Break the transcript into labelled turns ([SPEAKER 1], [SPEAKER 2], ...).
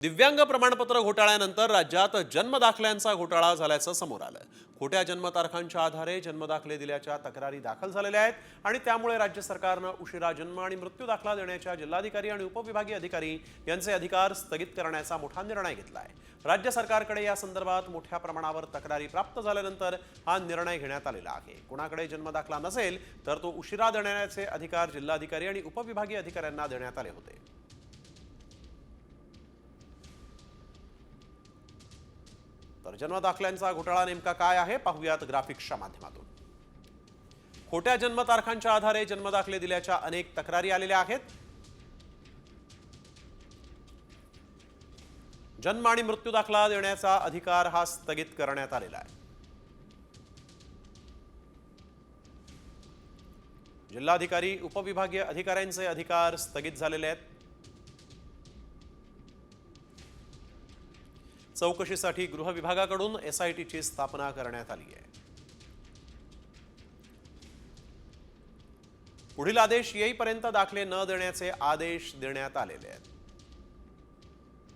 [SPEAKER 1] दिव्यांग प्रमाणपत्र घोटाळ्यानंतर राज्यात जन्मदाखल्यांचा घोटाळा झाल्याचं समोर आलं। खोट्या जन्मतारखांच्या आधारे जन्मदाखले दिल्याच्या तक्रारी दाखल झालेल्या आहेत आणि त्यामुळे राज्य सरकारनं उशिरा जन्म आणि मृत्यू दाखला देण्याच्या जिल्हाधिकारी आणि उपविभागीय अधिकारी यांचे अधिकार स्थगित करण्याचा मोठा निर्णय घेतला आहे। राज्य सरकारकडे या संदर्भात मोठ्या प्रमाणावर तक्रारी प्राप्त झाल्यानंतर हा निर्णय घेण्यात आलेला आहे। कोणाकडे जन्मदाखला नसेल तर तो उशिरा देण्याचे अधिकार जिल्हाधिकारी आणि उपविभागीय अधिकाऱ्यांना देण्यात आले होते। तर जन्मदाखल्यांचा घोटाळा नेमका काय आहे पाहूयात ग्राफिक्सच्या माध्यमातून। खोट्या जन्मतारखांच्या आधारे जन्मदाखले दिल्याच्या अनेक तक्रारी आलेल्या आहेत। जन्म आणि मृत्यू दाखला देण्याचा अधिकार हा स्थगित करण्यात आलेला आहे। जिल्हाधिकारी उपविभागीय अधिकाऱ्यांचे अधिकार स्थगित झालेले आहेत। चौकशीसाठी गृह विभागाकडून एसआयटीची स्थापना करण्यात आली आहे। पुढील आदेश येईपर्यंत दाखले न देण्याचे आदेश देण्यात आलेले आहेत।